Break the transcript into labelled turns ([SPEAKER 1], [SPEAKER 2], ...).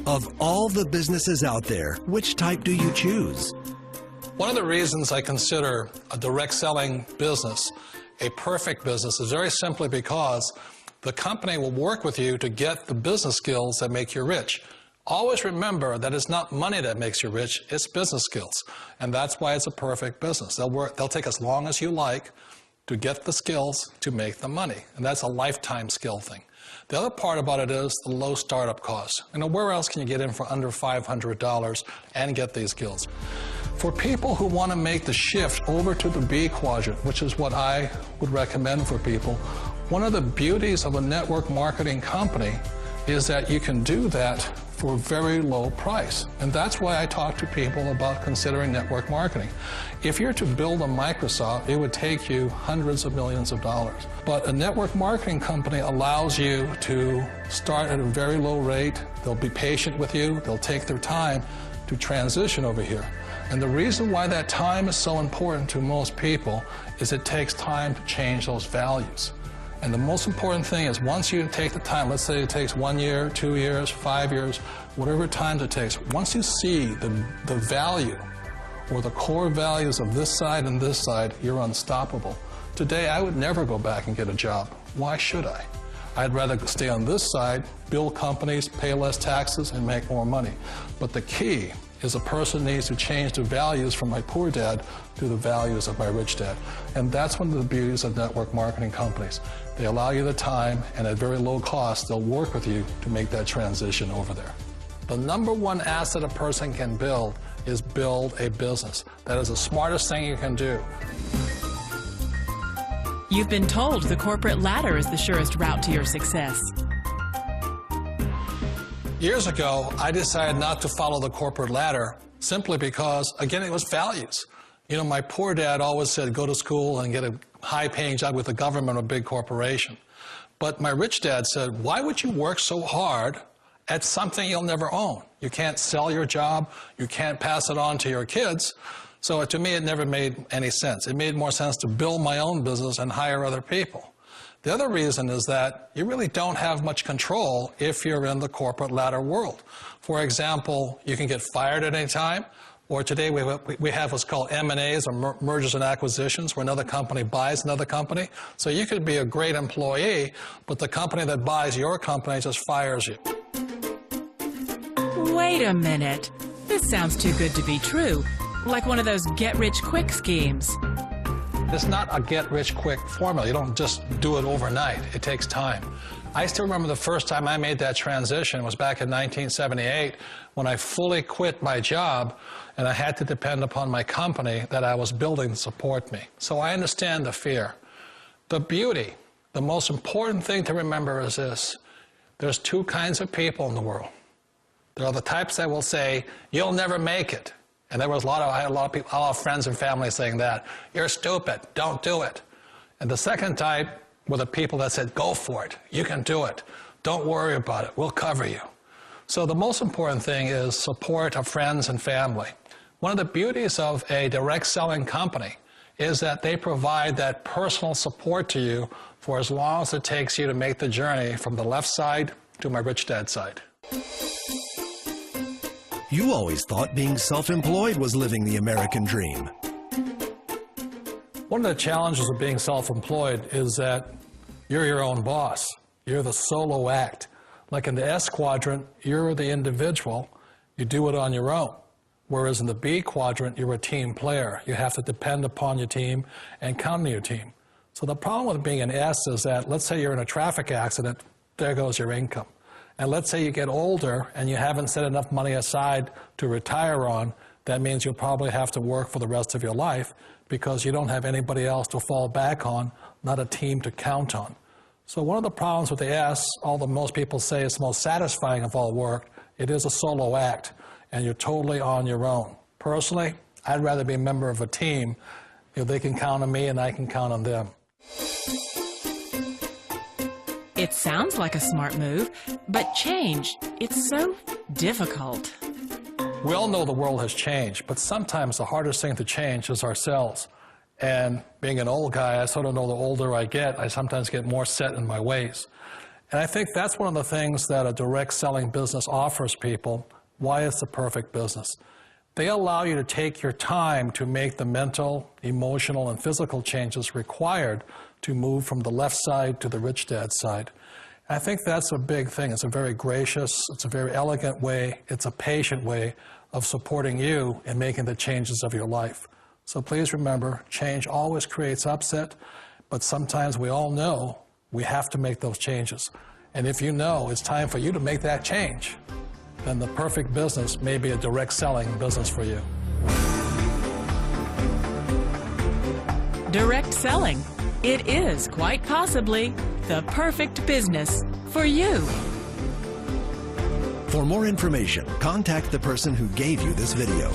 [SPEAKER 1] Of all the businesses out there, which type do you choose?
[SPEAKER 2] One of the reasons I consider a direct selling business a perfect business is very simply because the company will work with you to get the business skills that make you rich. Always remember that it's not money that makes you rich, it's business skills. And that's why it's a perfect business. They'll take as long as you like to get the skills to make the money. And that's a lifetime skill thing. The other part about it is the low startup cost. Where else can you get in for under $500 and get these skills? For people who want to make the shift over to the B quadrant, which is what I would recommend for people, one of the beauties of a network marketing company is that you can do that for a very low price. And that's why I talk to people about considering network marketing. If you're to build a Microsoft, it would take you hundreds of millions of dollars. But a network marketing company allows you to start at a very low rate. They'll be patient with you. They'll take their time to transition over here. And the reason why that time is so important to most people is it takes time to change those values. And the most important thing is once you take the time, let's say it takes 1 year, 2 years, 5 years, whatever time it takes, once you see the value or the core values of this side and this side, you're unstoppable. Today, I would never go back and get a job. Why should I? I'd rather stay on this side, build companies, pay less taxes, and make more money. But the key is a person needs to change the values from my poor dad to the values of my rich dad. And that's one of the beauties of network marketing companies. They allow you the time, and at very low cost, they'll work with you to make that transition over there. The number one asset a person can build is build a business. That is the smartest thing you can do.
[SPEAKER 3] You've been told the corporate ladder is the surest route to your success.
[SPEAKER 2] Years ago, I decided not to follow the corporate ladder simply because, again, it was values. My poor dad always said, go to school and get a high-paying job with the government or a big corporation. But my rich dad said, why would you work so hard at something you'll never own? You can't sell your job. You can't pass it on to your kids. So to me, it never made any sense. It made more sense to build my own business and hire other people. The other reason is that you really don't have much control if you're in the corporate ladder world. For example, you can get fired at any time, or today we have what's called M&As, or mergers and acquisitions, where another company buys another company. So you could be a great employee, but the company that buys your company just fires you.
[SPEAKER 3] Wait a minute. This sounds too good to be true. Like one of those get-rich-quick schemes.
[SPEAKER 2] It's not a get-rich-quick formula. You don't just do it overnight. It takes time. I still remember the first time I made that transition was back in 1978 when I fully quit my job and I had to depend upon my company that I was building to support me. So I understand the fear. The beauty, the most important thing to remember is this. There's two kinds of people in the world. There are the types that will say, you'll never make it. And I had a lot of people, a lot of friends and family saying that. You're stupid, don't do it. And the second type were the people that said, go for it, you can do it. Don't worry about it, we'll cover you. So the most important thing is support of friends and family. One of the beauties of a direct selling company is that they provide that personal support to you for as long as it takes you to make the journey from the left side to my rich dad side.
[SPEAKER 1] You always thought being self-employed was living the American dream.
[SPEAKER 2] One of the challenges of being self-employed is that you're your own boss. You're the solo act. Like in the S quadrant, you're the individual. You do it on your own. Whereas in the B quadrant, you're a team player. You have to depend upon your team and count on your team. So the problem with being an S is that, let's say you're in a traffic accident, there goes your income. And let's say you get older and you haven't set enough money aside to retire on, that means you'll probably have to work for the rest of your life because you don't have anybody else to fall back on, not a team to count on. So one of the problems with the S, although most people say it's the most satisfying of all work, it is a solo act and you're totally on your own. Personally, I'd rather be a member of a team. They can count on me and I can count on them.
[SPEAKER 3] It sounds like a smart move, but change, it's so difficult.
[SPEAKER 2] We all know the world has changed, but sometimes the hardest thing to change is ourselves. And being an old guy, I sort of know the older I get, I sometimes get more set in my ways. And I think that's one of the things that a direct selling business offers people, why it's the perfect business. They allow you to take your time to make the mental, emotional, and physical changes required to move from the left side to the rich dad side. I think that's a big thing. It's a very gracious, it's a very elegant way, it's a patient way of supporting you in making the changes of your life. So please remember, change always creates upset, but sometimes we all know we have to make those changes. And if you know it's time for you to make that change, then the perfect business may be a direct selling business for you.
[SPEAKER 3] Direct selling. It is quite possibly the perfect business for you.
[SPEAKER 1] For more information, contact the person who gave you this video.